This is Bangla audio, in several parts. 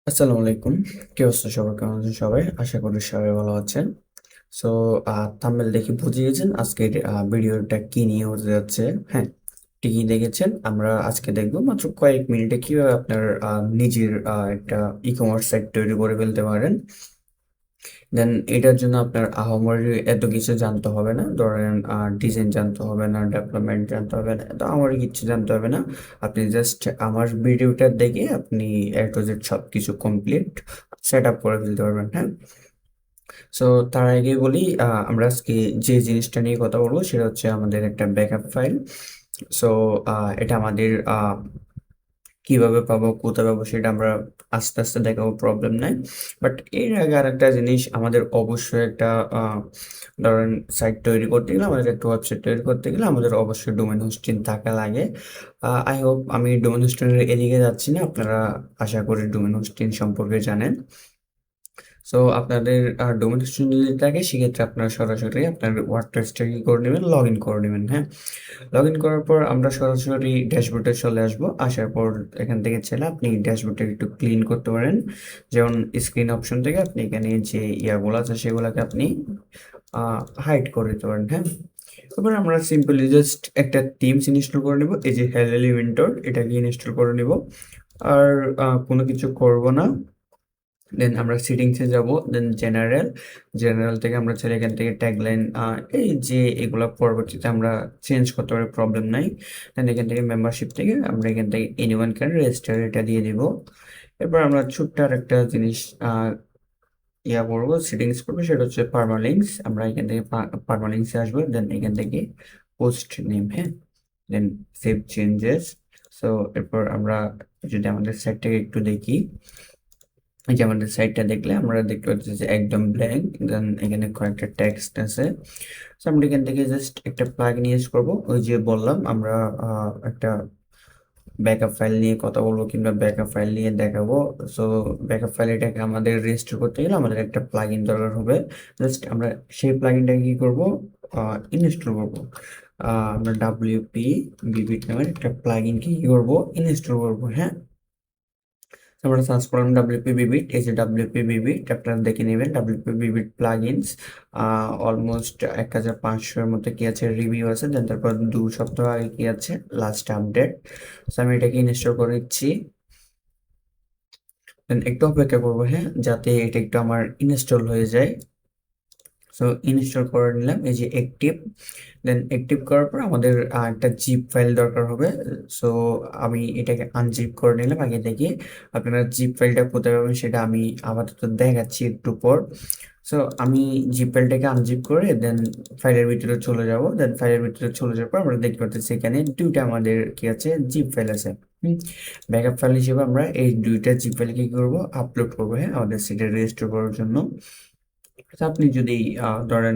আসসালামু আলাইকুম। কি অবস্থা সবার? কেমন আছেন সবাই? আশা করি সবাই ভালো আছেন। সো থাম্বনেল দেখে বুঝে গেছেন আজকের ভিডিওটা কি নিয়ে হতে যাচ্ছে। হ্যাঁ, ঠিকই দেখেছেন। আমরা আজকে দেখব মাত্র কয়েক মিনিটে কিভাবে আপনার নিজের একটা ই-কমার্স সাইট তৈরি করে ফেলতে পারেন। দেন এটার জন্য আপনার আহামরি এত কিছু জানতে হবে না। ধরেন ডিজাইন জানতে হবে না, ডেভেলপমেন্ট জানতে হবে না, এত আহামরি কিচ্ছু জানতে হবে না। আপনি জাস্ট আমার ভিডিওটা দেখে আপনি এ টু জেড সব কিছু কমপ্লিট সেট আপ করে ফেলতে পারবেন। হ্যাঁ, সো তার আগে বলি, আমরা আজকে যে জিনিসটা নিয়ে কথা বলবো সেটা হচ্ছে আমাদের একটা ব্যাকআপ ফাইল। সো এটা আমাদের কিভাবে পাবো, কোথায় পাবো সেটা আমরা আস্তে আস্তে দেখাবো, প্রবলেম নাই। বাট এর আগে আরেকটা জিনিস, আমাদের অবশ্যই একটা ধরেন সাইট তৈরি করতে গেলে, আমাদের একটা ওয়েবসাইট তৈরি করতে গেলে আমাদের অবশ্যই ডোমেন হোস্টিং থাকা লাগে। আই হোপ আমি ডোমেন হোস্টিং এর এদিকে যাচ্ছি না, আপনারা আশা করি ডোমেন হোস্টিং সম্পর্কে জানেন। সো আপনাদের ডোমেন হোস্টিং যদি থাকে সেক্ষেত্রে আপনারা সরাসরি আপনার ওয়ার্ডপ্রেসটা কি করে নেবেন, লগ ইন করে নেবেন। হ্যাঁ, লগ ইন করার পর আমরা সরাসরি ড্যাশবোর্ডে চলে আসবো। আসার পর এখান থেকে চাইলে আপনি ড্যাশবোর্ডটা একটু ক্লিন করতে পারেন। যেমন স্ক্রিন অপশন থেকে আপনি এখানে যে ইয়াগুলো আছে সেগুলোকে আপনি হাইড করে দিতে পারেন। হ্যাঁ, এবার আমরা সিম্পলি জাস্ট একটা টিমস ইনস্টল করে নেব। এই যে হেল এলিমেন্টর, এটাকে ইনস্টল করে নেব। আর কোনো কিছু করব না। দেন আমরা সেটিংসে যাব। দেন জেনারেল, জেনারেল থেকে আমরা চাইলে এখান থেকে ট্যাগলাইন এই যে এগুলা পরবর্তীতে আমরা চেঞ্জ করতে পারি, প্রবলেম নাই। দেন এখান থেকে মেম্বারশিপ থেকে আমরা এখান থেকে এনিওয়ান ক্যান রেজিস্টার এটা দিয়ে দিব। এরপর আমরা ছোট্ট আর একটা জিনিস করবো, সেটিংস করবো, সেটা হচ্ছে পারমালিঙ্কস। আমরা এখান থেকে পারমালিঙ্কসে আসবো। দেন এখান থেকে পোস্ট নেম। হ্যাঁ, দেন সেভ চেঞ্জেস। সো এরপর আমরা যদি আমাদের সাইটটাকে একটু দেখি, এই যে আমাদের সাইটটা দেখলে আমরা দেখতে পাচ্ছি যে একদম ব্ল্যাঙ্ক। দেন এখানে কয়েকটা টেক্সট আছে। সো আমরা এখান থেকে জাস্ট একটা প্লাগইন ইউজ করব। ওই যে বললাম আমরা একটা ব্যাকআপ ফাইল নিয়ে কথা বলবো কিংবা ব্যাকআপ ফাইল নিয়ে দেখাবো। সো ব্যাকআপ ফাইল এটাকে আমাদের রেজিস্টার করতে গেলে আমাদের একটা প্লাগইন দরকার হবে। জাস্ট আমরা সেই প্লাগইনটাকে কি করব, ইনস্টল করব। আমরা ডাব্লিউপি বিবিট নামের একটা প্লাগইনকে কি করব, ইনস্টল করব। হ্যাঁ, আমরা সার্চ করলাম ডাব্লিউপি বিবিট। এই যে ডাব্লিউপি বিবিট আপনারা দেখে নেবেন। ডাব্লিউপি বিবিট প্লাগইনস অলমোস্ট 1500-এর মতো কি আছে, রিভিউ আছে। দেন তারপর 2 সপ্তাহ আগে কি আছে, লাস্ট আপডেট। সো আমি এটাকে ইনস্টল করে দিচ্ছি। দেন একটু অপেক্ষা করবো, হ্যাঁ, যাতে এটা একটু আমার ইনস্টল হয়ে যায়। সো ইনস্টল করে নিলাম। এই যে অ্যাক্টিভ। দেন অ্যাক্টিভ করার পর আমাদের একটা জিপ ফাইল দরকার হবে। সো আমি এটাকে আনজিপ করে নিলাম আগে থেকে। আপনারা জিপ ফাইলটা কোথায় পাবেন সেটা আমি আপাতত দেখাচ্ছি একটু পর। সো আমি জিপ ফাইলটাকে আনজিপ করে দেন ফাইলের ভিতরে চলে যাব। দেন ফাইলের ভিতরে চলে যাওয়ার পর আমরা দেখতে পাচ্ছি এখানে দুইটা আমাদের কি আছে, জিপ ফাইল আছে। ব্যাকআপ ফাইল হিসেবে আমরা এই দুইটা জিপ ফাইল কি করবো, আপলোড করবো। হ্যাঁ, আমাদের সিটে রেজিস্টার করার জন্য। আচ্ছা, আপনি যদি ধরেন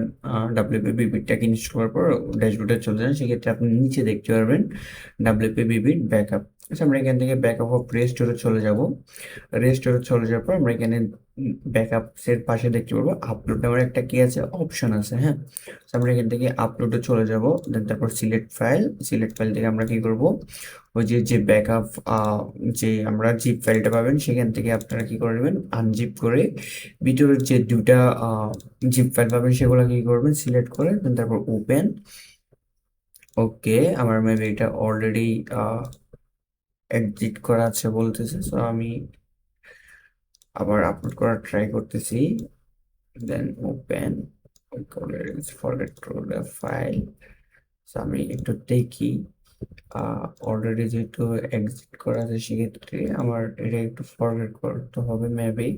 ডাব্লিউপি বিবিটটাকে ইনস্টল করার পর ড্যাশবোর্ডে চলে যান, সেক্ষেত্রে আপনি নিচে দেখতে পারবেন ডাব্লিউপি বিবিট ব্যাকআপ। আচ্ছা, আমরা এখান থেকে ব্যাকআপ অফ রেস্টোরে চলে যাব। রেস্টোরে চলে যাওয়ার পর আমরা এখানে ব্যাকআপস এর পাশে দেখতে পারবো আপলোড নামের একটা কি আছে, অপশন আছে। হ্যাঁ, তো আমরা এখান থেকে আপলোডে চলে যাব। দেন তারপর সিলেক্ট ফাইল, সিলেক্ট ফাইল থেকে আমরা কি করব, ওই যে যে ব্যাকআপ যে আমরা জিপ ফাইলটা পাবেন সেখান থেকে আপনারা কি করে নেবেন, আনজিপ করে ভিতরের যে দুটা জিপ ফাইল পাবেন সেগুলো কি করবেন, সিলেক্ট করে দেন তারপর ওপেন। ওকে, আমার মেবি এটা অলরেডি এক্সিট করা আছে বলতেছে। সো আমি আবার আপলোড করার ট্রাই করতেছি। Then open, forget to the file. So আমি একটু দেখি, অলরেডি যেহেতু এক্সিট করা আছে সেক্ষেত্রে আমার এটা একটু ফরগেট করতে হবে মেবি।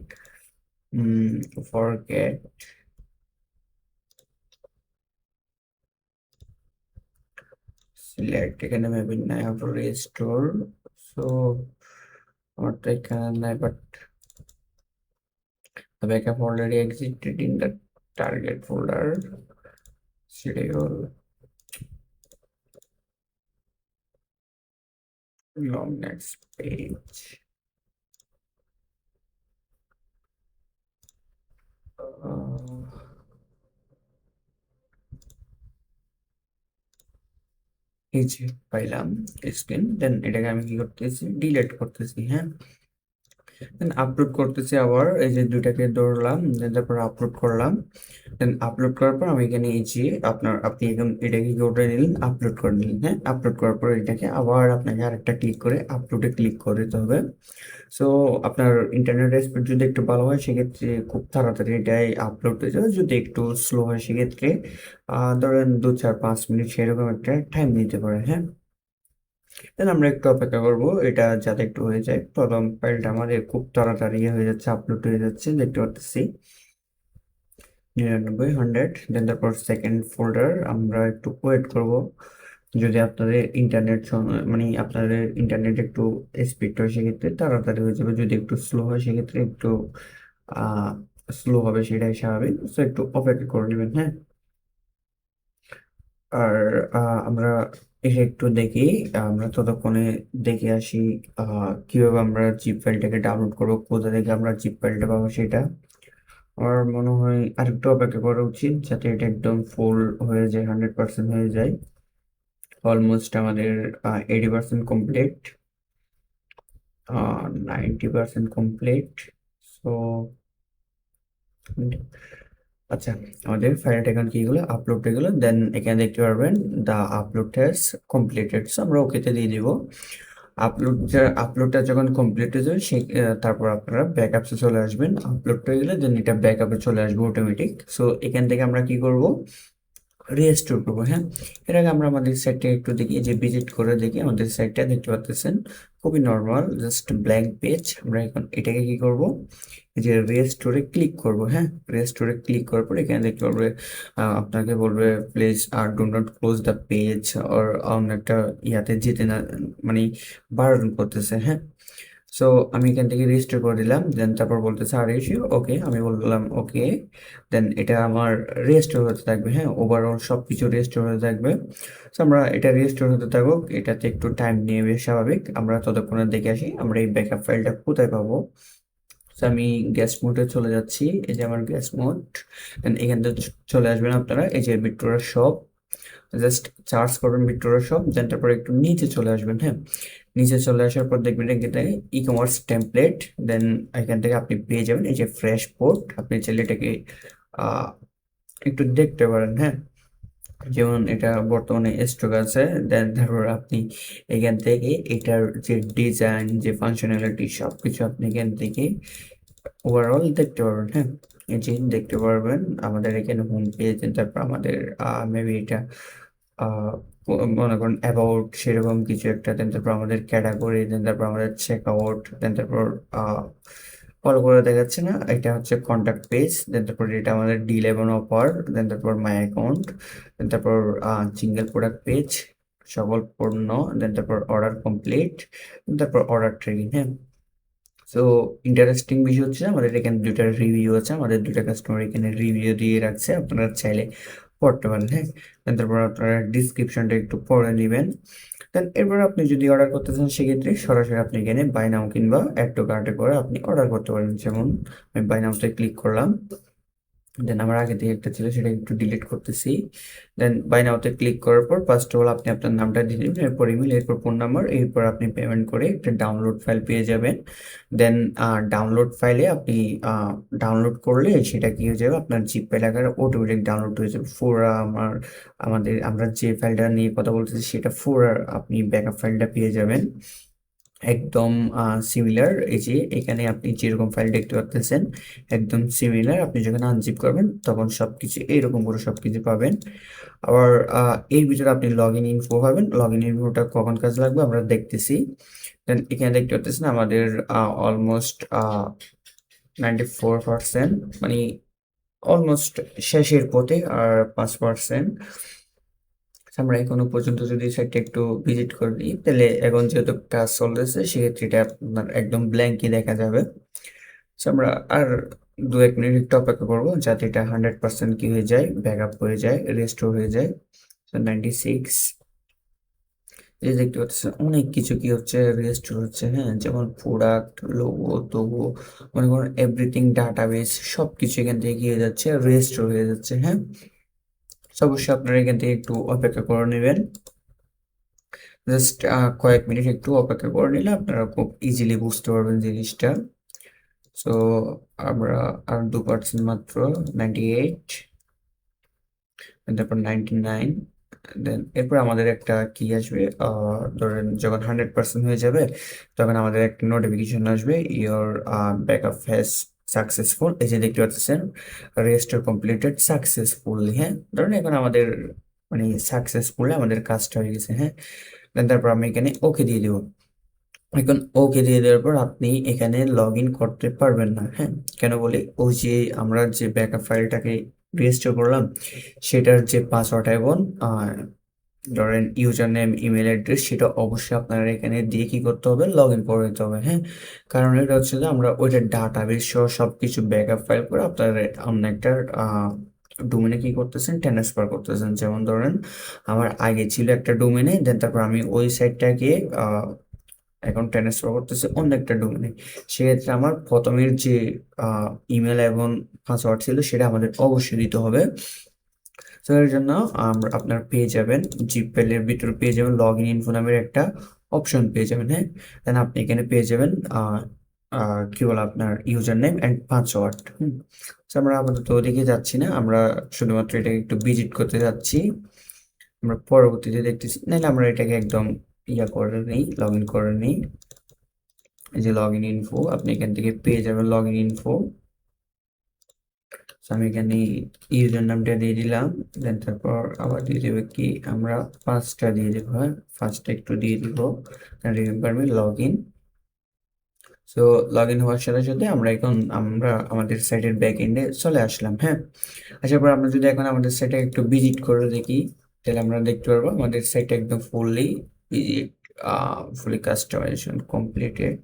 ফরগেট, সিলেক্ট, এখানে মেবি নাই, আবার রেস্টোর। সো আমার তো এখানে নাই, but the backup already existed in the target folder. Schedule long next page. এই যে পাইলাম স্ক্রিন। দেন এটাকে আমি কি করতেছি, ডিলিট করতেছি। হ্যাঁ, দেন আপলোড করতেছি আবার, এই যে দুইটাকে ধরলাম, দেন তারপর আপলোড করলাম। দেন আপলোড করার পর আমি এখানে এই যে আপনি এখন এটাকে কি করে নিলেন, আপলোড করে নিলেন। হ্যাঁ, আপলোড করার পর এটাকে আবার আপনাকে আরেকটা ক্লিক করে আপলোডে ক্লিক করে দিতে হবে। সো আপনার ইন্টারনেট স্পিড যদি একটু ভালো হয় সেক্ষেত্রে খুব তাড়াতাড়ি এটাই আপলোড হয়ে যাবে, যদি একটু স্লো হয় সেক্ষেত্রে ধরেন 2-4-5 মিনিট সেরকম একটা টাইম নিতে পারে। হ্যাঁ, দেন আমরা একটু অপেক্ষা করব এটা যাতে একটু হয়ে যায়। প্রথম ফাইলটা আমাদের খুব তাড়াতাড়ি হয়ে যাচ্ছে, আপলোড হয়ে যাচ্ছে, দেখতে পাচ্ছি 99 100। দেন তারপর সেকেন্ড ফোল্ডার আমরা একটু ওয়েট করব, যদি আপনাদের ইন্টারনেট মানে আপনাদের ইন্টারনেট একটু স্পিড হয় সেক্ষেত্রে তাড়াতাড়ি হয়ে যাবে, যদি একটু স্লো হয় সেক্ষেত্রে একটু স্লো হবে, সেটাই স্বাভাবিক। সো একটু অপেক্ষা করে নেবেন। হ্যাঁ, আর আমরা এসে একটু দেখি, আমরা ততক্ষণে দেখে আসি কিভাবে আমরা জিপ ফাইলটাকে ডাউনলোড করবো, কোথা থেকে আমরা জিপ ফাইলটা পাবো সেটা। আমার মনে হয় আরেকটু অপেক্ষা করা উচিত যাতে এটা একদম ফুল হয়ে যায়, 100% হয়ে যায়। অলমোস্ট আমাদের 80% কমপ্লিট, 90% কমপ্লিট। সো আচ্ছা, আমাদের ফাইলটা এখন কি হলো, আপলোড হয়ে গেলো। দেন এখানে দেখতে পারবেন দা আপলোড হ্যাজ কমপ্লিটেড। সো আমরা ওকেতে দিয়ে দিব। আপলোডটা যখন কমপ্লিট হয়ে যাবে তারপর আপনারা ব্যাকআপসে চলে আসবেন। আপলোড হয়ে গেলে দেন এটা ব্যাকআপে চলে আসবে অটোমেটিক। সো এখান থেকে আমরা কি করব, রেস্টোর করবো। হ্যাঁ, এর আগে আমরা আমাদের সাইটটা একটু দেখি, যে ভিজিট করে দেখি আমাদের সাইটটা দেখতে পাচ্ছেন খুবই নর্মাল, জাস্ট ব্ল্যাঙ্ক পেজ। আমরা এখন এটাকে কি করব, এই যে রেস্টোরে ক্লিক করব। হ্যাঁ, রেস্টোরে ক্লিক করার পর এখানে দেখতে পারবে আপনাকে বলবে প্লিজ আর do not close the page, আর একটা ইয়াতে যেতে না, মানে বারণ করতেছে। হ্যাঁ, সো আমি এখান থেকে রেজিস্টার করে দিলাম। দেন তারপর বলতেছে আর ইস্যু ওকে, আমি বললাম ওকে। দেন এটা আমার রেজিস্টার হতে থাকবে। হ্যাঁ, ওভারঅল সব কিছু রেজিস্টার হতে থাকবে। সো আমরা এটা রেজিস্টার হতে থাকুক, এটাতে একটু টাইম নিয়ে বেশ স্বাভাবিক। আমরা ততক্ষণে দেখে আসি আমরা এই ব্যাকআপ ফাইলটা কোথায় পাবো। সো আমি গ্যাস মোডে চলে যাচ্ছি, এই যে আমার গ্যাস মোড। দেন এখান থেকে চলে আসবেন আপনারা, এই যে বিট্টোরা শপ, জাস্ট চার্জ করবেন বিট্টোরা শপ। দেন তারপর একটু নিচে চলে আসবেন। হ্যাঁ, নিচে চলে আসার পর দেখবেন এখানে ই কমার্স টেমপ্লেট। দেন এখান থেকে আপনি পেয়ে যাবেন এই যে ফ্রেশ পোর্ট। আপনি চাইলে এটাকে আহ, একটু দেখতে পারেন। হ্যাঁ, যেমন এটা বর্তমানে স্টক আছে। দেন তারপর আপনি এখান থেকে এটার যে ডিজাইন, যে ফাংশনালিটি, সব কিছু আপনি এখান থেকে ওভারঅল দেখতে পারবেন। হ্যাঁ, এই যে দেখতে পারবেন আমাদের এখানে হোম পেজ। তারপর আমাদের মেবি এটা আহ, মনে করেন অ্যাবাউট সেরকম কিছু একটা। দেন তারপর আমাদের ক্যাটাগরি, দেন তারপর আমাদের চেক আউট, দেন তারপর ফলো করে দেখাচ্ছে না, এটা হচ্ছে কন্ট্যাক্ট পেজ। দেন তারপর এটা আমাদের D11 অফার। দেন তারপর মাই অ্যাকাউন্ট। দেন তারপর সিঙ্গেল প্রোডাক্ট পেজ, সকল পণ্য। দেন তারপর অর্ডার কমপ্লিট, তারপর অর্ডার ট্র্যাকিং। হ্যাঁ, সো ইন্টারেস্টিং বিষয় হচ্ছে আমাদের এখানে দুটা রিভিউ আছে, আমাদের দুটা কাস্টমার এখানে রিভিউ দিয়ে রাখছে, আপনারা চাইলে পড়তে পারেন। হ্যাঁ, দেন তারপর আপনারা ডিসক্রিপশনটা একটু পড়ে নেবেন। দেন এরপর আপনি যদি অর্ডার করতে চান সেক্ষেত্রে সরাসরি আপনি এখানে বাই নাও কিংবা অ্যাড টু কার্টে করে আপনি অর্ডার করতে পারেন। যেমন আমি বাই নাওতে ক্লিক করলাম। দেন আমার আগে থেকে একটা ছিল সেটা একটু ডিলিট করতেছি। দেন বাই নাওতে ক্লিক করার পর ফার্স্ট অফ অল আপনি আপনার নামটা দিয়ে দেবেন, এরপর ইমেল, এরপর ফোন নাম্বার, এরপর আপনি পেমেন্ট করে একটা ডাউনলোড ফাইল পেয়ে যাবেন। দেন ডাউনলোড ফাইলে আপনি ডাউনলোড করলে সেটা কি হয়ে যাবে, আপনার জিপ ফাইল আকারে অটোমেটিক ডাউনলোড হয়ে যাবে। আমরা যে ফাইলটা নিয়ে কথা বলতেছি সেটা আপনি ব্যাকআপ ফাইলটা পেয়ে যাবেন একদম সিমিলার। এই যে এখানে আপনি যেরকম ফাইল দেখতে পাচ্ছেন একদম সিমিলার। আপনি যখন আনজিপ করবেন তখন সবকিছু এইরকম করে সবকিছু পাবেন। আবার এর ভিতরে আপনি লগ ইন ইনফো পাবেন। লগ ইন ইনফোটা কখন কাজ লাগবে আমরা দেখতেছি। দেন এখানে দেখতে পাচ্ছেন আমাদের অলমোস্ট 94%, মানে অলমোস্ট শেষের পথে, আর 5%। আমরা এখনো পর্যন্ত যদি সাইটটা একটু ভিজিট করি তাহলে এখন যেহেতু কাজ চলতেছে সেক্ষেত্রে এটা আপনার একদম ব্ল্যাঙ্কই দেখা যাবে। So আমরা আর 2-1 মিনিট একটু অপেক্ষা করবো যাতে এটা 100% কি হয়ে যায়, ব্যাকআপ হয়ে যায়, রেস্টোর হয়ে যায়। 96, এই দেখতে পাচ্ছেন অনেক কিছু কি হচ্ছে, রেস্টোর হচ্ছে। হ্যাঁ, যেমন প্রোডাক্ট, লোগো, তোগো, মনে করেন এভরিথিং, ডাটাবেস, সব কিছু এখান থেকে কি হয়ে যাচ্ছে, রেস্টোর হয়ে যাচ্ছে। হ্যাঁ, অবশ্যই আপনারা এখান থেকে একটু অপেক্ষা করে নেবেন। জাস্ট কয়েক মিনিট একটু অপেক্ষা করে নিলে আপনারা খুব ইজিলি বুঝতে পারবেন জিনিসটা। সো আমরা আর 2% মাত্র, 98, তারপর 99, দেন এরপর আমাদের একটা কি আসবে, ধরেন যখন 100% হয়ে যাবে তখন আমাদের একটা নোটিফিকেশন আসবে, ইওর ব্যাকআপ হ্যাজ সাকসেসফুল। এই যে দেখতে পাচ্ছেন, রেজিস্টার কমপ্লিটেড সাকসেসফুলি। হ্যাঁ, ধরুন এখন আমাদের মানে সাকসেসফুলি আমাদের কাজটা হয়ে গেছে। হ্যাঁ, দেন তারপর আমি এখানে ওকে দিয়ে দেবো। এখন ওকে দিয়ে দেওয়ার পর আপনি এখানে লগ ইন করতে পারবেন না। হ্যাঁ, কেন বলি, ওই যে আমরা যে ব্যাকআপ ফাইলটাকে রেজিস্টার করলাম সেটার যে পাসওয়ার্ড এবং ধরেন ইউজার নেম, ইমেল অ্যাড্রেস, সেটা অবশ্যই আপনারা এখানে দিয়ে কি করতে হবে, লগ ইন করে দিতে হবে। হ্যাঁ, কারণ এটা হচ্ছে যে আমরা ওইটা ডাটাবেস সহ সবকিছু ব্যাকআপ ফাইল করে আপনার অন্য একটা ডোমেনে কি করতেছেন, ট্রান্সফার করতেছেন। যেমন ধরেন আমার আগে ছিল একটা ডোমেনে, দেন তারপর আমি ওই সাইটটাকে এখন ট্রান্সফার করতেছি অন্য একটা ডোমেনে। সেক্ষেত্রে আমার প্রথমের যে ইমেল এবং পাসওয়ার্ড ছিল সেটা আমাদের অবশ্যই দিতে হবে। তো এর জন্য আমরা আপনার পেয়ে যাবেন, জিপেলের ভিতরে পেয়ে যাবেন লগ ইন ইনফো নামের একটা অপশন পেয়ে যাবেন। হ্যাঁ, দেন আপনি এখানে পেয়ে যাবেন কি বলে আপনার ইউজার নেম অ্যান্ড পাসওয়ার্ড। আমরা আপাতত ওদিকে যাচ্ছি না, আমরা শুধুমাত্র এটাকে একটু ভিজিট করতে যাচ্ছি। আমরা পরবর্তীতে দেখতেছি, নাহলে আমরা এটাকে একদম করে নিই, লগ ইন করে নিই। এই যে লগ ইন ইনফো, আপনি এখান থেকে পেয়ে যাবেন লগ ইন ইনফো। আমি এখানে ইউজার নামটা দিয়ে দিলাম, দেন তারপর আবার দিয়ে দেবে কি, আমরা ফার্স্টটা দিয়ে দেবো। হ্যাঁ, ফার্স্টটা একটু দিয়ে দিব, remember me log in. So log in হওয়ার সাথে সাথে আমরা আমাদের সাইটের ব্যাক এন্ডে চলে আসলাম। হ্যাঁ, আসার পর আমরা যদি এখন আমাদের সাইটে একটু ভিজিট করে দেখি, তাহলে আমরা দেখতে পারবো আমাদের সাইটটা একদম ভিজিট ফুলি কাস্টমাইজেশন কমপ্লিটেড।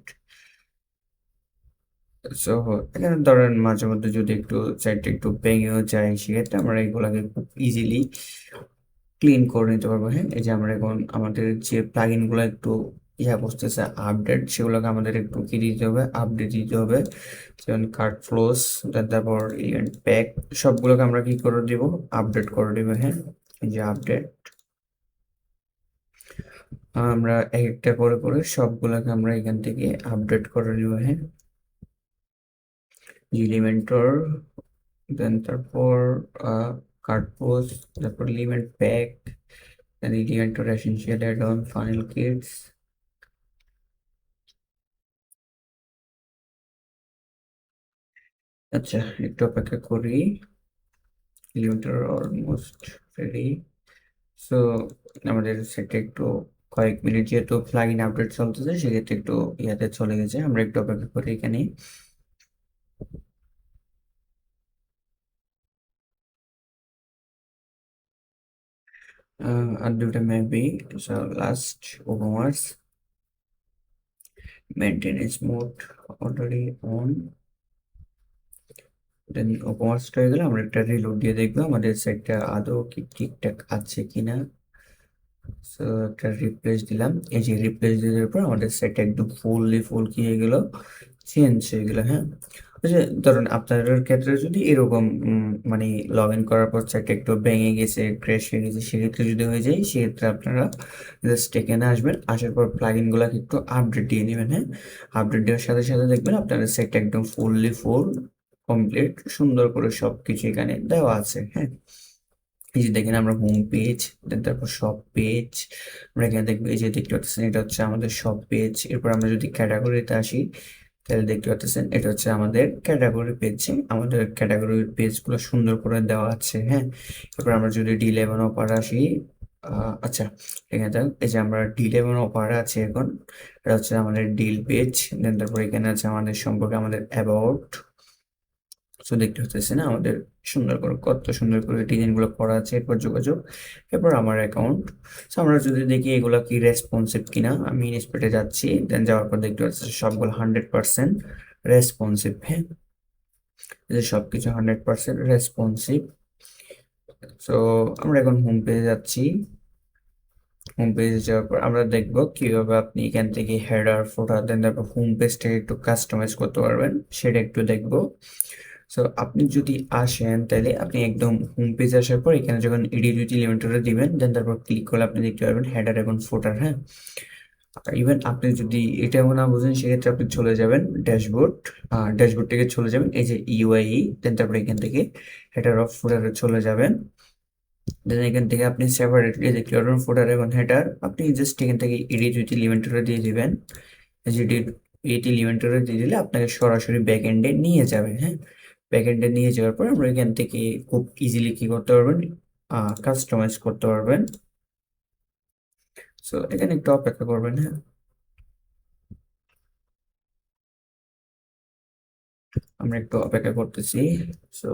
সো এখানে ধরেন মাঝে মধ্যে যদি একটু সাইডটা একটু ভেঙেও যায়, সেক্ষেত্রে আমরা এগুলাকে খুব ইজিলি ক্লিন করে নিতে পারবো। হ্যাঁ, এই যে আমরা এখন আমাদের যে প্লাগইন গুলো একটু বসতেছে আপডেট, সেগুলোকে আমাদের একটু কি দিতে হবে, আপডেট দিতে হবে। যেমন কার্ড ফ্লোস, তারপর ইভেন্ট প্যাক, সবগুলোকে আমরা কি করে দিব, আপডেট করে দিব। হ্যাঁ, এই যে আপডেট, আমরা এক একটা করে করে সবগুলোকে আমরা এখান থেকে আপডেট করে নিব। হ্যাঁ, এলিমেন্টর, দেন তারপর কার্ড পোস্ট, তারপর element pack, then Elementor essential add on, final kits. আচ্ছা, একটু অপেক্ষা করি, এলিমেন্টর অলমোস্ট রেডি। সো আমাদের সেটা একটু কয়েক মিনিট, যেহেতু প্লাগইন আপডেট চলতেছে সেক্ষেত্রে একটু ইয়াতে চলে গেছে, আমরা একটু অপেক্ষা করি এখানে। আর দুটা maybe. So last overs maintenance mode already on, then ওভারসটা হয়ে গেলে আমরা একটা রিলোড দিয়ে দেখবো আমাদের সাইটটা আদৌ কি ঠিকঠাক আছে কিনা। সো একটা রিপ্লেস দিলাম, এই যে রিপ্লেস দেওয়ার পর আমাদের সাইটটা একদম ফুল কি হয়ে গেল, চেঞ্জ হয়ে গেল। হ্যাঁ, ওই যে ধরুন আপনাদের ক্ষেত্রে যদি এরকম মানে লগ ইন করার পর সাইটটা একটু ভেঙে গেছে, ক্র্যাশ হয়ে গেছে, সেক্ষেত্রে যদি হয়ে যায়, সেক্ষেত্রে আপনারা জাস্ট এখানে আসবেন, আসার পর প্লাগইন গুলাকে একটু আপডেট দিয়ে নেবেন। হ্যাঁ, আপডেট দেওয়ার সাথে সাথে দেখবেন আপনাদের সাইটটা একদম ফুল কমপ্লিট, সুন্দর করে সবকিছু এখানে দেওয়া আছে। হ্যাঁ, এই যে দেখেন আমরা হোম পেজ, দেন তারপর শপ পেজ, আমরা এখানে দেখবো, এই যে দেখতে পাচ্ছেন এটা হচ্ছে আমাদের শপ পেজ। এরপর আমরা যদি ক্যাটাগরিতে আসি, তাহলে দেখতে পাচ্ছেন এটা হচ্ছে আমাদের ক্যাটাগরি পেজ। আমাদের ক্যাটাগরির পেজগুলো সুন্দর করে দেওয়া আছে। হ্যাঁ, এরপর আমরা যদি D11 অফার আসি, আচ্ছা এখানে দেখ, এই যে আমরা D11 অফার আছে এখন, এটা হচ্ছে আমাদের ডিল পেজ। দেন তারপর এখানে আছে আমাদের সম্পর্কে, আমাদের অ্যাবাউট। সো দেখতে হচ্ছে না আমাদের সুন্দর করে, কত সুন্দর করে ডিজাইন গুলো করা আছে। এরপর যোগাযোগ, এরপর আমার অ্যাকাউন্ট। সো আমরা যদি দেখি এগুলো কি রেসপন্সিভ কিনা, আমি ইনস্পেক্টে যাচ্ছি, দেন যাওয়ার পর দেখতে পাচ্ছি সবগুলো 100% রেসপন্সিভ। হ্যাঁ, এই যে সবকিছু 100% রেসপন্সিভ। সো আমরা এখন হোম পেজে যাচ্ছি। হোম পেজে যাওয়ার পর আমরা দেখবো কিভাবে আপনি এখান থেকে হেডার, ফুটার, দেন তারপর হোম পেজটাকে একটু কাস্টমাইজ করতে পারবেন, সেটা একটু দেখবো। সো আপনি যদি আসেন, তাহলে আপনি একদম হোম পেজ আসার পর এখানে যখন এডিট উইথ এলিমেন্টরে দিবেন, দেন তারপর ক্লিক করলে আপনি দেখতে পারবেন হেডার এবং ফুটার। হ্যাঁ, ইভেন আপনি যদি এটাও না বুঝেন সেক্ষেত্রে আপনি চলে যাবেন ড্যাশবোর্ড, ড্যাশবোর্ড থেকে চলে যাবেন এই যে ইউআই, দেন তারপরে এখান থেকে হেডার অফ ফুটারে চলে যাবেন। দেন এখান থেকে আপনি সেপারেটলি দেখতে পারবেন ফুটার এবং হেডার। আপনি জাস্ট এখান থেকে এডিট উইথ এলিমেন্টরে দিয়ে দিবেন। এডিট এলিমেন্টরে দিয়ে দিলে আপনাকে সরাসরি ব্যাক এন্ডে নিয়ে যাবে। হ্যাঁ, ব্যাক এন্ডে নিয়ে যাওয়ার পর আমরা এখান থেকে খুব ইজিলি কি করতে পারবেন, কাস্টমাইজ করতে পারবেন। সো এখানে একটু অপেক্ষা করবেন। হ্যাঁ, আমরা একটু অপেক্ষা করতেছি। সো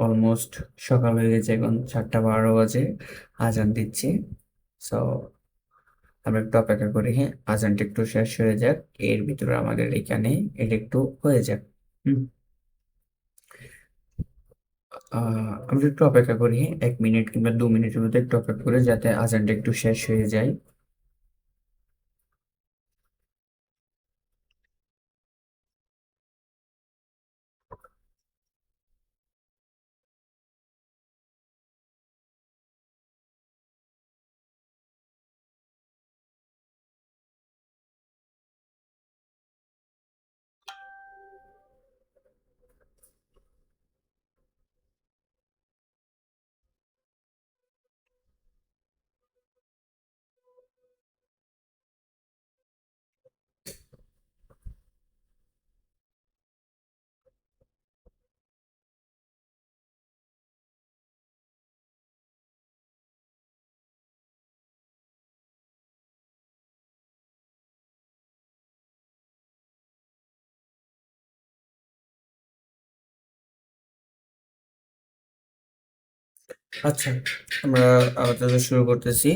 অলমোস্ট সকাল হয়ে গেছে, এখন 7:12 বাজে, আজান দিচ্ছি। সো আমরা একটু অপেক্ষা করি। হ্যাঁ, আজানটা একটু শেষ হয়ে যাক, এর ভিতরে আমাদের এখানে এটা একটু হয়ে যাক। হুম, আমরা একটু অপেক্ষা করি। হ্যাঁ, 1 মিনিট কিংবা 2 মিনিটের মধ্যে একটু অপেক্ষা করে যাতে আজানটা একটু শেষ হয়ে যায়। আচ্ছা, আমরা আপাতত শুরু করতেছি।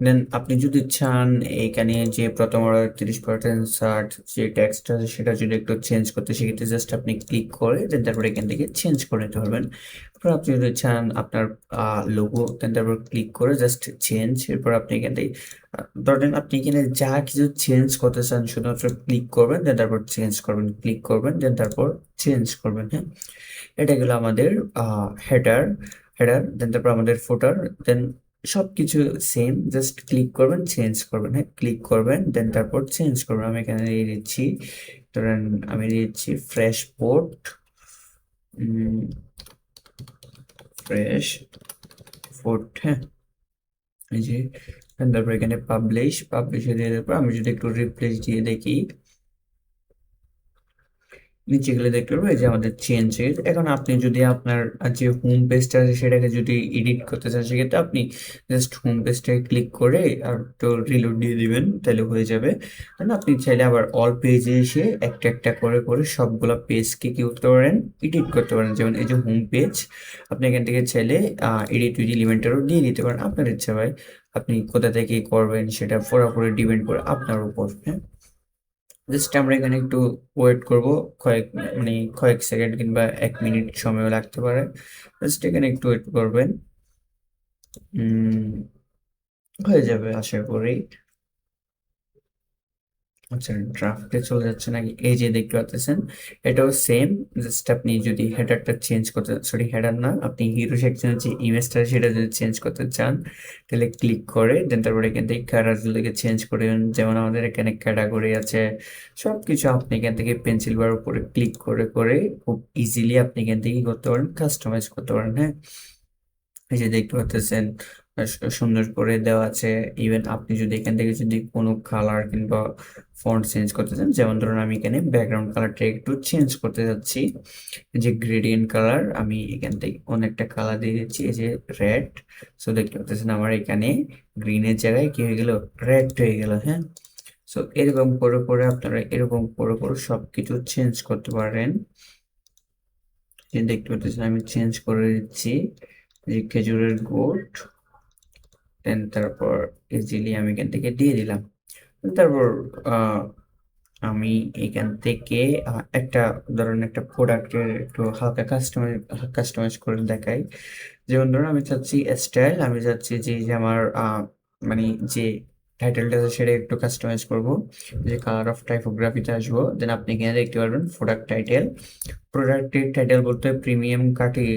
দেন আপনি যদি চান এখানে যে প্রথম অর্ডার 30% ছাড় যে ট্যাক্সটা আছে সেটা যদি একটু চেঞ্জ করতে, সেক্ষেত্রে জাস্ট আপনি ক্লিক করে দেন তারপরে এখান থেকে চেঞ্জ করে নিতে পারবেন। এরপর আপনি যদি চান আপনার লোগো, দেন তারপর ক্লিক করে জাস্ট চেঞ্জ। এরপর আপনি এখান থেকে ধরেন আপনি এখানে যা কিছু চেঞ্জ করতে চান শুধুমাত্র ক্লিক করবেন, দেন তারপর চেঞ্জ করবেন, ক্লিক করবেন, দেন তারপর চেঞ্জ করবেন। হ্যাঁ, এটা গেলো আমাদের হেডার। দেন তারপর আমাদের ফুটার, দেন সবকিছু সেম, জাস্ট ক্লিক করবেন, চেঞ্জ করবেন। হ্যাঁ, ক্লিক করবেন, দেন তারপর চেঞ্জ করবেন। আমি এখানে দিয়ে দিচ্ছি, ধরেন আমি দিচ্ছি ফ্রেশ পোর্ট, ফ্রেশ পোর্ট। হ্যাঁ, এই যে দেন তারপর এখানে পাবলিশে দিয়ে দেওয়ার পর আমি যদি একটু রিপ্লেস দিয়ে দেখি, নিচে গেলে দেখতে পারবো এই যে আমাদের চেঞ্জ হয়ে গেছে। এখন আপনি যদি আপনার যে হোম পেজটা আছে সেটাকে যদি এডিট করতে চান, সেক্ষেত্রে আপনি জাস্ট হোম পেজটাকে ক্লিক করে আর তো রিলোড দিয়ে দিবেন, তাহলে হয়ে যাবে। কারণ আপনি চাইলে আবার অল পেজে এসে একটা একটা করে করে সবগুলা পেজকে কি করতে পারেন, এডিট করতে পারেন। যেমন এই যে হোম পেজ, আপনি এখান থেকে চাইলে এডিট উইথ এলিমেন্টরও দিয়ে দিতে পারেন আপনার ইচ্ছা ভাই। আপনি কোথা থেকে করবেন সেটা পুরোপুরি ডিপেন্ড করে আপনার উপর। হ্যাঁ, জাস্ট আমরা এখানে একটু ওয়েট করব, কয়েক মানে কয়েক সেকেন্ড কিংবা 1 মিনিট সময় লাগতে পারে। জাস্ট এখানে একটু ওয়েট করবেন, হয়ে যাবে আশা করি। আচ্ছা, ড্রাফটে চলে যাচ্ছে নাকি, এই যে দেখতে পাচ্ছেন এটাও সেম। জাস্ট আপনি যদি হেডারটা চেঞ্জ করতে, সরি হেডার না, আপনি হিরো সেকশনের যে ইমেজটা সেটা যদি চেঞ্জ করতে চান, তাহলে ক্লিক করে দেন তারপরে এখান থেকে ক্যাটাগরিকে চেঞ্জ করে দিন। যেমন আমাদের এখানে ক্যাটাগরি আছে, সব কিছু আপনি এখান থেকে পেন্সিল বার উপরে ক্লিক করে করে খুব ইজিলি আপনি এখান থেকে কি করতে পারেন, কাস্টমাইজ করতে পারেন। হ্যাঁ, এই যে দেখতে পাচ্ছেন সুন্দর করে দেওয়া আছে। ইভেন আপনি যদি এখান থেকে যদি কোনো কালার কিংবা ফন্ট চেঞ্জ করতে চান, যেমন ধরুন আমি এখানে ব্যাকগ্রাউন্ড কালারটা একটু চেঞ্জ করতে যাচ্ছি, এই যে গ্রেডিয়েন্ট কালার, আমি এখান থেকে অনেকটা কালার দিয়ে দিচ্ছি, এই যে রেড। সো দেখতে পাচ্ছেন আমার এখানে গ্রিনের জায়গায় কি হয়ে গেল, রেড হয়ে গেল। হ্যাঁ, সো এরকম করে করে আপনারা এরকম করে করে সবকিছু চেঞ্জ করতে পারেন। যে দেখতে পাচ্ছেন আমি চেঞ্জ করে দিচ্ছি, যে খেজুরের গুড়, দেন তারপর ইজিলি আমি এখান থেকে দিয়ে দিলাম। তারপর আমি এখান থেকে একটা ধরুন একটা প্রোডাক্টের একটু হালকা কাস্টমাইজ করে দেখাই। যেমন ধরুন আমি চাচ্ছি স্টাইল, আমি চাচ্ছি যে আমার মানে যে টাইটেলটা আছে সেটা একটু কাস্টমাইজ করব, যে কালার অফ টাইপোগ্রাফিতে আসবো। দেন আপনি এখানে দেখতে পারবেন প্রোডাক্টের টাইটেল বলতে প্রিমিয়াম কাঠি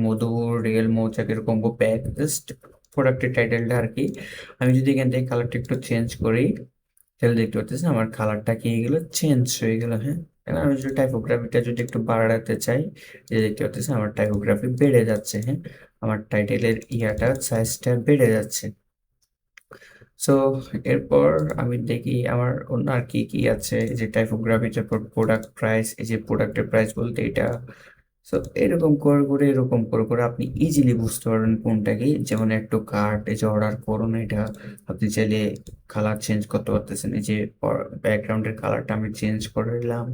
মধু রিয়েল মৌচাকের কম্বো প্যাক, জাস্ট প্রোডাক্টের টাইটেলটা আর কি। আমি যদি এখান থেকে কালারটা একটু চেঞ্জ করি, তাহলে দেখতে পাচ্ছেন আমার কালারটা কি হয়ে গেল, চেঞ্জ হয়ে গেল। হ্যাঁ, এবার আমি যদি টাইপোগ্রাফিটা যদি একটু বাড়াতে চাই, যে দেখতে পাচ্ছেন আমার টাইপোগ্রাফি বেড়ে যাচ্ছে। হ্যাঁ, আমার টাইটেলের ইয়াটা সাইজটা বেড়ে যাচ্ছে। সো এরপর আমি দেখি আমার অন্য আর কি কি আছে, এই যে টাইপোগ্রাফি, তারপর প্রোডাক্ট প্রাইস, এই যে প্রোডাক্টের প্রাইস বলতে এটা। সো এরকম করে আপনি ইজিলি বুঝতে পারবেন কোনটা কি। যেমন একটু কার্ট, এই যে অর্ডার করুন, এটা আপনি চাইলে কালার চেঞ্জ করতে পারতেছেন। এই যে ব্যাকগ্রাউন্ডের কালারটা আমি চেঞ্জ করে দিলাম,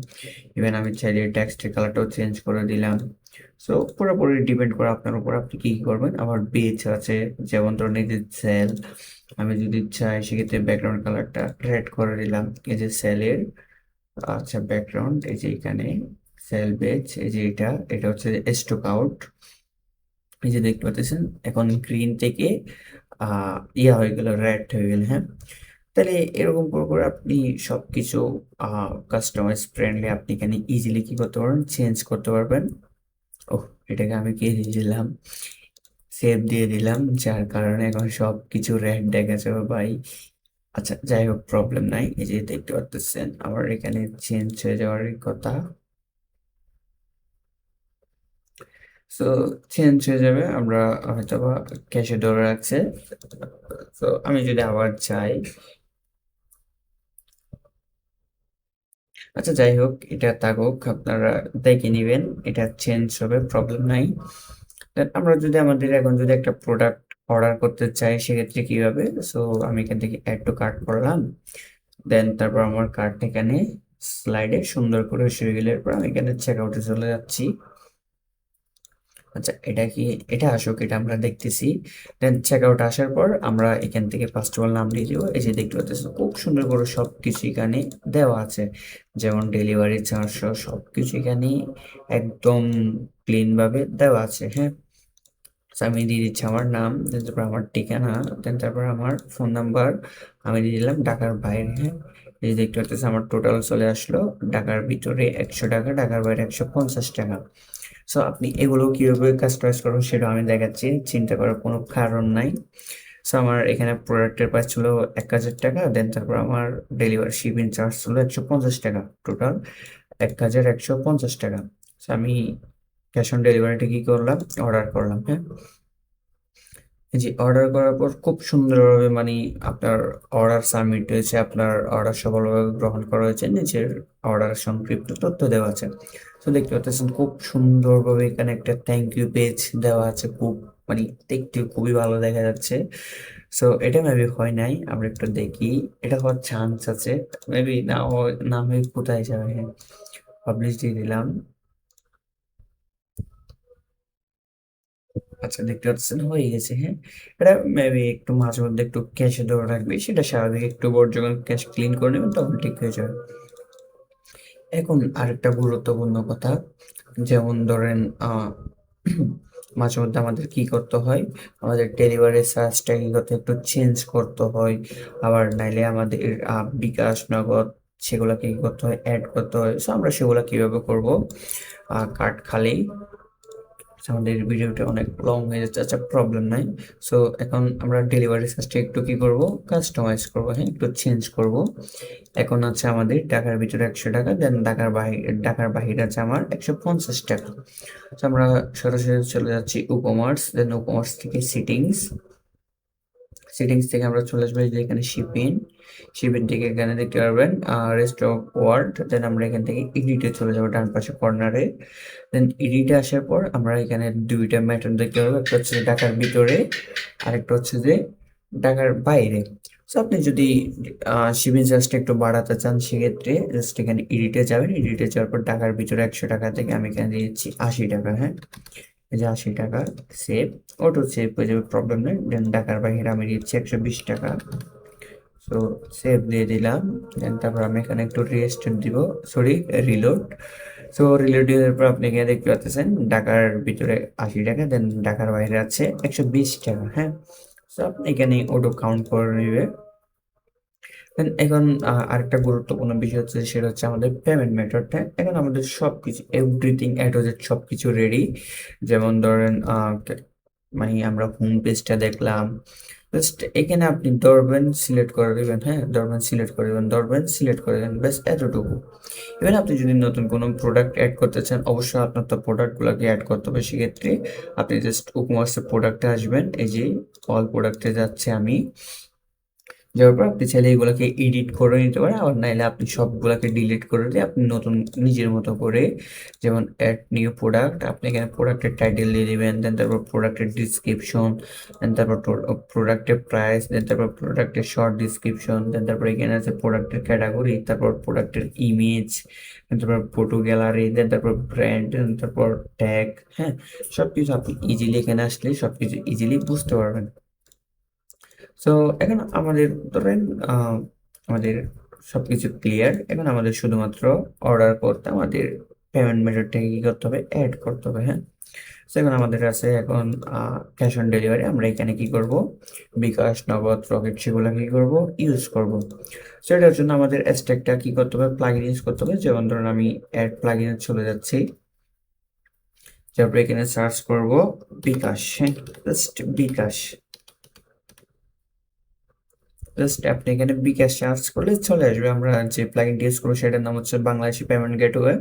ইভেন আমি চাইলে টেক্সটের কালারটাও চেঞ্জ করে দিলাম। সো পুরোপুরি ডিপেন্ড করে আপনার উপর, আপনি কি করবেন। আমার বেজ আছে, যেমন ধরুন এই যে সেল, আমি যদি চাই সেক্ষেত্রে ব্যাকগ্রাউন্ড কালারটা রেড করে দিলাম। এই যে সেলের, আচ্ছা ব্যাকগ্রাউন্ড, এই যে এখানে সেল বেজ, এই যে এটা হচ্ছে স্টক আউট। এই যে দেখতে পাচ্ছেন এখন গ্রিন থেকে ইয়া হয়ে গেল, রেড হয়ে গেল। হ্যাঁ, তাহলে এরকম করে আপনি সবকিছু কাস্টমাইজ ফ্রেন্ডলি আপনি এখানে ইজিলি কি করতে পারবেন, চেঞ্জ করতে পারবেন। ওহ, এটাকে আমি কি দিয়ে দিলাম, সেভ দিয়ে দিলাম, যার কারণে এখন সবকিছু রেড দেখাচ্ছে ভাই। আচ্ছা যাই হোক, প্রবলেম নাই। এই যে দেখতে পাচ্ছেন আমার এখানে চেঞ্জ হয়ে যাওয়ার কথা। সো চেঞ্জ হয়ে যাবে, আমরা হয়তো বা ক্যাশে ধরে রাখছে। তো আমি যদি আবার চাই, আচ্ছা যাই হোক, এটা থাকুক, আপনারা দেখে নিবেন, এটা চেঞ্জ হবে, প্রবলেম নাই। Then আমরা যদি আমাদের এখন যদি একটা প্রোডাক্ট অর্ডার করতে চাই, সেক্ষেত্রে কি হবে। সো আমি এখান থেকে অ্যাড টু কার্ট করলাম, দেন তারপর আমার কার্ট এখানে স্লাইডে সুন্দর করে শুয়ে গেলে, এরপর আমি এখানে চেক আউটে চলে যাচ্ছি। আচ্ছা এটা কি, এটা আসুক, এটা আমরা দেখতেছি। দেন চেক আউট আসার পর আমরা এখান থেকে ফার্স্ট অফ অল নাম দিয়ে দিব। এই যে দেখতে পাচ্ছেন খুব সুন্দর করে সবকিছু এখানে দেওয়া আছে, যেমন ডেলিভারি চার্জ সহ সবকিছু এখানে একদম ক্লিন ভাবে দেওয়া আছে। হ্যাঁ, So আমি দিয়ে দিচ্ছি আমার নাম, দেন তারপর আমার ঠিকানা, দেন তারপর আমার ফোন নাম্বার, আমি দিয়ে দিলাম ঢাকার বাইরে। হ্যাঁ, এই যে দেখতে পাচ্ছেন আমার টোটাল চলে আসলো, ঢাকার ভিতরে 100 টাকা, ঢাকার বাইরে 150 টাকা। সো আপনি এগুলো কিভাবে কাস্টমাইজ করবেন সেটা আমি দেখাচ্ছি, চিন্তা করার কোনো কারণ নাই। সো আমার এখানে প্রোডাক্টের প্রাইস ছিল 1000 টাকা, দেন তারপর আমার ডেলিভারি শিপিং চার্জ ছিল 150 টাকা, টোটাল 1150 টাকা। সো আমি ক্যাশ অন ডেলিভারিটা কি করলাম, অর্ডার করলাম। হ্যাঁ, এই যে অর্ডার করার পর খুব সুন্দরভাবে মানে আপনার অর্ডার সাবমিট হয়েছে, আপনার অর্ডার সফলভাবে গ্রহণ করা হয়েছে, নিচের অর্ডার সংক্ষিপ্ত তথ্য দেওয়া আছে। তো দেখতে পাচ্ছেন খুব সুন্দরভাবে এখানে একটা থ্যাংক ইউ পেজ দেওয়া আছে, খুব মানে দেখতে খুবই ভালো দেখা যাচ্ছে। সো এটা মেবি হয় নাই, আমরা একটু দেখি, এটা হওয়ার চান্স আছে, মেবি না হয়ে কোথায় যাবে। হ্যাঁ, পাবলিশ দিয়ে দিলাম। আচ্ছা দেখতে পাচ্ছেন হয়ে গেছে। হ্যাঁ, এটা মেবি একটু মাঝে মধ্যে একটু ক্যাশে ধরে রাখবে, সেটা স্বাভাবিক, একটু পর যখন ক্যাশ ক্লিন করে নেবেন তখন ঠিক হয়ে যাবে। এখন আরেকটা গুরুত্বপূর্ণ কথা, যেমন ধরেন মাঝে মধ্যে আমাদের কি করতে হয়, আমাদের ডেলিভারি চার্জটা কি করতে হয়, একটু চেঞ্জ করতে হয়। আবার নাইলে আমাদের বিকাশ, নগদ, সেগুলোকে কি করতে হয়, অ্যাড করতে হয়। সো আমরা সেগুলো কিভাবে করব, কার্ড খালি। আমাদের ভিডিওটা অনেক লং হয়ে যাচ্ছে, আচ্ছা প্রবলেম নাই। সো এখন আমরা ডেলিভারি চার্জটা একটু কি করব, কাস্টমাইজ করব। হ্যাঁ, একটু চেঞ্জ করব। এখন আছে আমাদের ঢাকার ভিতরে 100 টাকা, দেন ঢাকার বাহিরে আছে আমার 150 টাকা। তো আমরা সরাসরি চলে যাচ্ছি উপমার্স, দেন উপমার্স থেকে সেটিংস থেকে আমরা চলে আসবো এই যে এখানে শিপিং থেকে এখানে দেখতে পারবেন রেস্ট অফ ওয়ার্ল্ড, দেন আমরা এখান থেকে এডিটে চলে যাবো ডান পাশে কর্নারে। দেন এডিটে আসার পর আমরা এখানে দুইটা মেথড দেখতে পাবো, একটা হচ্ছে ঢাকার ভিতরে, আরেকটা হচ্ছে যে ঢাকার বাইরে। সো আপনি যদি শিপিং চার্জটা একটু বাড়াতে চান, সেক্ষেত্রে জাস্ট এখানে এডিটে যাবেন, এডিটে যাওয়ার পর ঢাকার ভিতরে 100 টাকা থেকে আমি এখানে দিয়েছি 80 টাকা। হ্যাঁ, এই যে 80 টাকা, সেভ, অটো সেভ হয়ে যাবে, প্রবলেম নেই। দেন ঢাকার বাইরে আমি দিচ্ছি 120 টাকা। সো সেভ দিয়ে দিলাম, দেন তারপর আমি এখানে একটু রেস্ট দিব, সরি রিলোড। সো রিলোড দেওয়ার পর আপনি এখানে দেখতে পাচ্ছেন ঢাকার ভিতরে 80 টাকা, দেন ঢাকার বাইরে আছে 120 টাকা। হ্যাঁ, সো আপনি এখানে অটো কাউন্ট করে নেবে। Then এখন আরেকটা গুরুত্বপূর্ণ বিষয় হচ্ছে, সেটা হচ্ছে আমাদের পেমেন্ট মেথডটা। এখন আমাদের সবকিছু এভরিথিং এ টু জেড সবকিছু রেডি। যেমন ধরেন মানে আমরা হোম পেজটা দেখলাম, জাস্ট এখানে আপনি ধরবেন, সিলেক্ট করে দিবেন, হ্যাঁ ধরবেন, সিলেক্ট করে দিবেন, ধরবেন, সিলেক্ট করে দেবেন, ব্যাস এতটুকু। এবার আপনি যদি নতুন কোনো প্রোডাক্ট অ্যাড করতে চান, অবশ্যই আপনার তো প্রোডাক্টগুলোকে অ্যাড করতে হবে, সেক্ষেত্রে আপনি জাস্ট ই-কমার্সের প্রোডাক্টে আসবেন, এই যে অল প্রোডাক্টে যাচ্ছে আমি, যাওয়ার পর আপনি চাইলে এগুলোকে এডিট করে নিতে পারেন, আবার নাইলে আপনি সবগুলোকে ডিলিট করে দিয়ে আপনি নতুন নিজের মতো করে, যেমন অ্যাড নিউ প্রোডাক্ট, আপনি এখানে প্রোডাক্টের টাইটেল দিয়ে দিবেন, দেন তারপর প্রোডাক্টের ডিসক্রিপশন, দেন তারপর প্রোডাক্টের প্রাইস, দেন তারপর প্রোডাক্টের শর্ট ডিসক্রিপশন, দেন তারপর এখানে আছে প্রোডাক্টের ক্যাটাগরি, তারপর প্রোডাক্টের ইমেজ, দেন তারপর ফটো গ্যালারি, দেন তারপর ব্র্যান্ড, দেন তারপর ট্যাগ, হ্যাঁ সব কিছু আপনি ইজিলি এখানে আসলে সব কিছু ইজিলি বুঝতে পারবেন। সো এখন আমাদের ধরেন আমাদের সবকিছু ক্লিয়ার, এখন আমাদের শুধুমাত্র অর্ডার করতে আমাদের পেমেন্ট মেথডটাকে কি করতে হবে, অ্যাড করতে হবে, হ্যাঁ। সো এখন আমাদের কাছে এখন ক্যাশ অন ডেলিভারি, আমরা এখানে কি করব, বিকাশ, নগদ, রকেট সেগুলো কি করব, ইউজ করব। সো এটার জন্য আমাদের স্ট্যাকটা কি করতে হবে, প্লাগইন ইউজ করতে হবে। যেমন ধরুন আমি অ্যাড প্লাগইনে চলে যাচ্ছি, তারপরে এখানে সার্চ করব বিকাশ, হ্যাঁ জাস্ট বিকাশ, জাস্ট আপনি এখানে বিকাশ সার্চ করলে চলে আসবে। আমরা যে প্লাগইনটি ইউজ করবো সেটার নাম হচ্ছে বাংলাদেশি পেমেন্ট গেটওয়ে।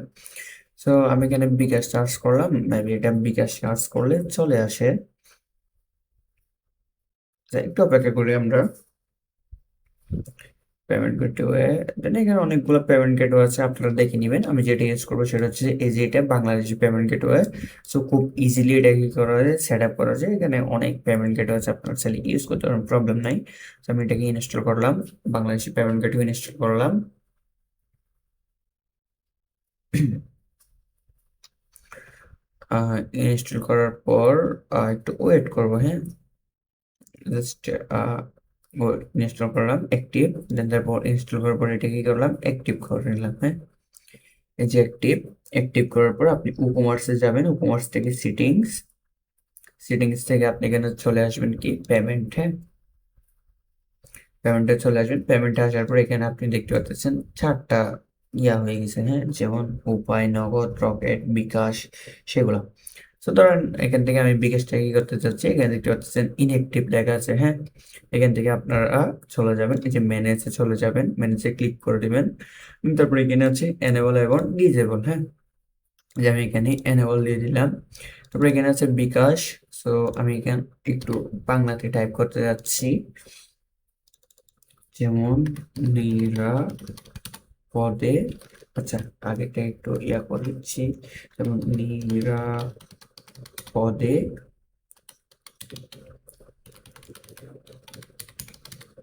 সো আমি এখানে বিকাশ সার্চ করলাম, মেবি এটা বিকাশ সার্চ করলে চলে আসে। একটু অপেক্ষা করি আমরা। পেমেন্ট গেটওয়ে, দেন এখানে অনেকগুলো পেমেন্ট গেটওয়ে আছে, আপনারা দেখে নেবেন। আমি যেটা ইউজ করবো সেটা হচ্ছে এই যে এটা বাংলাদেশি পেমেন্ট গেটওয়ে। সো খুব ইজিলি এটা কি করা যায়, সেট আপ করা যায়। এখানে অনেক পেমেন্ট গেটওয়ে আছে, আপনারা চাইলে ইউজ করতে পারেন, প্রবলেম নাই। তো আমি এটাকে ইনস্টল করলাম, বাংলাদেশি পেমেন্ট গেটওয়ে ইনস্টল করলাম। ইনস্টল করার পর একটু ওয়েট করব, হ্যাঁ জাস্ট ইনস্টল করলাম, অ্যাক্টিভ, দেন তারপর ইনস্টল করার পর এটা কি করলাম, অ্যাক্টিভ করে নিলাম, হ্যাঁ এই যে অ্যাক্টিভ। অ্যাক্টিভ করার পর আপনি ই-কমার্সে যাবেন, ই-কমার্স থেকে সিটিংস, সিটিংস থেকে আপনি এখানে চলে আসবেন কি পেমেন্ট, হ্যাঁ পেমেন্টে চলে আসবেন। পেমেন্টে আসার পর এখানে আপনি দেখতে পাচ্ছেন চারটা হয়ে গেছে, হ্যাঁ যেমন উপায়, নগদ, রকেট, বিকাশ সেগুলো। তো ধরেন এখান থেকে আমি বিকাশটা কি করতে চাচ্ছি, এখানে দেখতে পাচ্ছেন ইনঅ্যাক্টিভ লেখা আছে, হ্যাঁ এখান থেকে আপনারা চলে যাবেন, এই যে ম্যানেজে চলে যাবেন, ম্যানেজে ক্লিক করে দিবেন। তারপরে এখানে আছে এনেবল এবং ডিজেবল, হ্যাঁ যে আমি এখানে এনেবল দিয়ে দিলাম। তারপরে এখানে আছে বিকাশ। সো আমি এখানে একটু বাংলাতে টাইপ করতে যাচ্ছি, যেমন নিরাপদে, আচ্ছা আগেটা একটু করে দিচ্ছি, যেমন নিরাপদে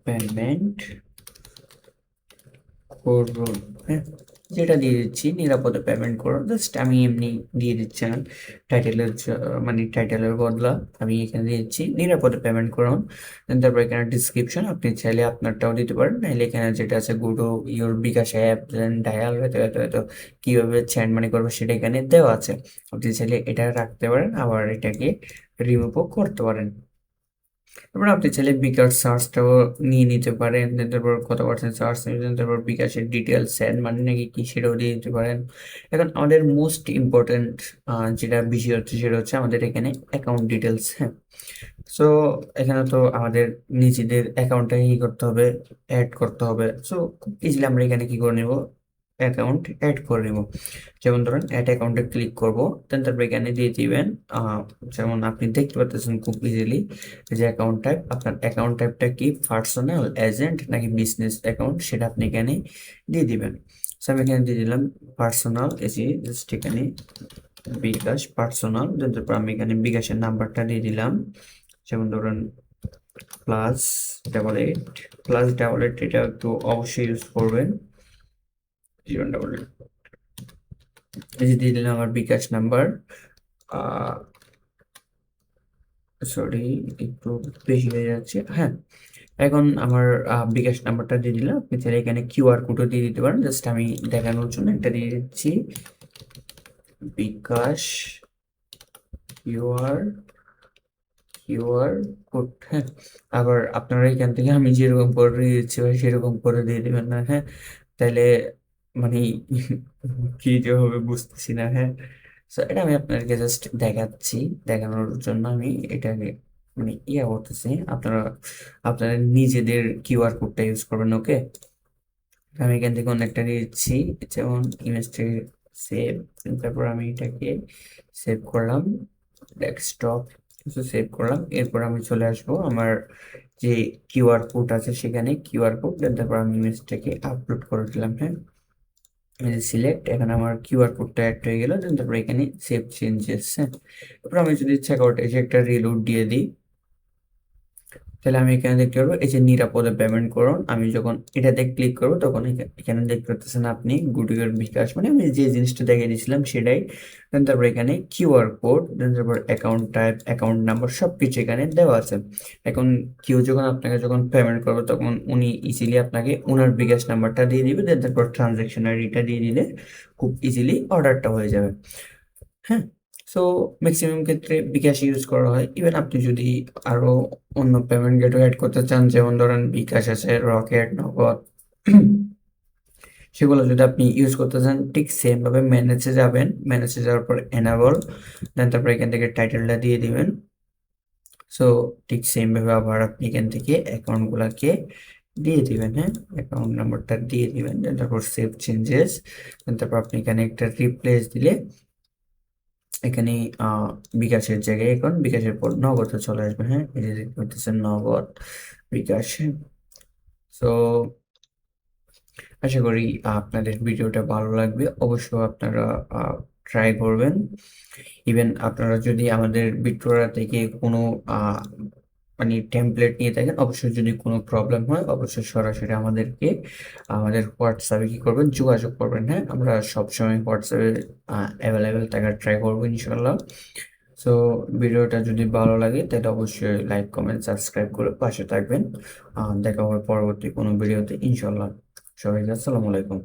পেমেন্ট করুন, হ্যাঁ যেটা দিয়ে দিচ্ছি নিরাপদে পেমেন্ট করুন, জাস্ট আমি এমনি দিয়ে দিচ্ছি না, টাইটেলের মানে টাইটেলের বদলা আমি এখানে দিয়ে দিচ্ছি নিরাপদে পেমেন্ট করুন। Then তারপর এখানে ডিসক্রিপশন, আপনি চাইলে আপনারটাও দিতে পারেন, নাহলে এখানে যেটা আছে go to your bKash app, then dial, হয়তো হয়তো হয়তো কীভাবে সেন্ড মানি করবে সেটা এখানে দেওয়া আছে, আপনি চাইলে এটা রাখতে পারেন, আবার এটাকে রিমুভও করতে পারেন। তারপর আপনি চাইলে বিকাশ চার্জটাও নিয়ে নিতে পারেন, দেন তারপর কত পার্সেন্ট চার্জ নেবেন, তারপর বিকাশের ডিটেলস সেন্ড মানে নাকি কি সেটাও দিয়ে দিতে পারেন। এখন আমাদের মোস্ট ইম্পর্টেন্ট যেটা বিষয় হচ্ছে সেটা হচ্ছে আমাদের এখানে অ্যাকাউন্ট ডিটেলস, হ্যাঁ সো এখানে তো আমাদের নিজেদের অ্যাকাউন্টটা কি করতে হবে, অ্যাড করতে হবে। সো খুব ইজিলি আমরা এখানে কি করে নেব, অ্যাকাউন্ট অ্যাড করে নেব। যেমন ধরেন অ্যাড অ্যাকাউন্টে ক্লিক করব, দেন তারপর এখানে দিয়ে দিবেন যেমন আপনি দেখতে পাচ্ছেন খুব ইজিলি যে অ্যাকাউন্ট টাইপ, আপনার অ্যাকাউন্ট টাইপটা কি পার্সোনাল, এজেন্ট নাকি বিজনেস অ্যাকাউন্ট সেটা আপনি এখানে দিয়ে দিবেন। সো আমি এখানে দিয়ে দিলাম পার্সোনাল, এসি জাস্ট এখানে বিকাশ পার্সোনাল, দেন তারপর আমি এখানে বিকাশের নাম্বারটা দিয়ে দিলাম, যেমন ধরুন +88, +88 এটা একটু অবশ্যই ইউজ করবেন, 088, এই যে দিয়ে দিলাম আমার বিকাশ নাম্বার। সরি একটু বেশি হয়ে যাচ্ছে, হ্যাঁ এখন আমার বিকাশ নাম্বারটা দিয়ে দিলাম। আপনি চাইলে এখানে কিউআর কোডও দিয়ে দিতে পারেন, জাস্ট আমি দেখানোর জন্য এটা দিয়ে দিচ্ছি, বিকাশ কিউআর কিউআর কোড, হ্যাঁ আবার আপনারা এখান থেকে আমি যেরকম করে দিয়ে দিচ্ছি ভাই সেরকম করে দিয়ে দিবেন না, হ্যাঁ তাহলে মানে কি যে হবে বুঝতেছি না, হ্যাঁ। সো এটা আমি আপনাদেরকে জাস্ট দেখাচ্ছি, দেখানোর জন্য আমি এটাকে মানে ইয়া করতেছি, আপনারা আপনারা নিজেদের কিউআর কোডটা ইউজ করবেন। ওকে, আমি এখান থেকে অনেকটা নিচ্ছি, যেমন ইমেজটি সেভ, তারপর আমি এটাকে সেভ করলাম ডেস্কটপ, কিছু সেভ করলাম। এরপর আমি চলে আসবো আমার যে কিউআর কোড আছে সেখানে, কিউআর কোড, তারপর আমি ইমেজটাকে আপলোড করে দিলাম। হ্যাঁ, সিলেক্ট, এখানে আমার কিউআর কোডটা অ্যাড হয়ে গেল। তারপর এখানে সেভ চেঞ্জেস। হ্যাঁ, তারপর আমি যদি চেক আউট এসে একটা রিলোড দিয়ে দিই, তাহলে আমি এখানে দেখতে পারবো এই যে নিরাপদে পেমেন্ট করুন। আমি যখন এটাতে ক্লিক করবো তখন এখানে দেখতে পাচ্ছেন আপনি গুটিকর বিকাশ, মানে আমি যে জিনিসটা দেখিয়ে দিয়েছিলাম সেটাই। Then তারপর এখানে কিউআর কোড, তারপর অ্যাকাউন্ট টাইপ, অ্যাকাউন্ট নাম্বার, সব কিছু এখানে দেওয়া আছে। এখন কেউ যখন আপনাকে যখন পেমেন্ট করবে তখন উনি ইজিলি আপনাকে ওনার বিকাশ নাম্বারটা দিয়ে দিবে, দেন তারপর ট্রানজ্যাকশন আইডিটা দিয়ে দিলে খুব ইজিলি অর্ডারটা হয়ে যাবে। হ্যাঁ, সো ম্যাক্সিমাম ক্ষেত্রে বিকাশ ইউজ করা হয়। ইভেন আপনি যদি আরো অন্য পেমেন্ট গেটওয়ে অ্যাড করতে চান, যেমন ধরেন বিকাশ আছে, রকেট, নগদ, সেগুলো যদি আপনি ইউজ করতে চান, ঠিক সেম ভাবে ম্যানেজে যাবেন। ম্যানেজে যাওয়ার পর এনাবল, দেন তারপর এখান থেকে টাইটেলটা দিয়ে দিবেন। সো ঠিক সেম ভাবে আবার আপনি এখান থেকে অ্যাকাউন্ট গুলাকে দিয়ে দিবেন। হ্যাঁ, অ্যাকাউন্ট নাম্বারটা দিয়ে দিবেন, দেন তারপর সেভ চেঞ্জেস, দেন তারপর আপনি এখানে একটা রিপ্লেস দিলে এখানে বিকাশের জায়গায় এখন বিকাশের পর নগদে চলে আসবে। হ্যাঁ, এই যে দেখতে পাচ্ছেন নগদ, বিকাশ। সো আশা করি আপনাদের ভিডিওটা ভালো লাগবে। অবশ্যই আপনারা ট্রাই করবেন। ইভেন আপনারা যদি আমাদের বিট্টোরা থেকে কোনো আহ, মানে টেমপ্লেট নিয়ে থাকেন, অবশ্যই যদি কোনো প্রবলেম হয় অবশ্যই সরাসরি আমাদেরকে আমাদের হোয়াটসঅ্যাপে কি করবেন, যোগাযোগ করবেন। হ্যাঁ, আমরা সবসময় হোয়াটসঅ্যাপে অ্যাভেলেবেল থাকার ট্রাই করবো ইনশাল্লাহ। সো ভিডিওটা যদি ভালো লাগে তাহলে অবশ্যই লাইক, কমেন্ট, সাবস্ক্রাইব করে পাশে থাকবেন। দেখা হবে পরবর্তী কোনো ভিডিওতে ইনশাল্লাহ। সবাইকে আসসালামু আলাইকুম।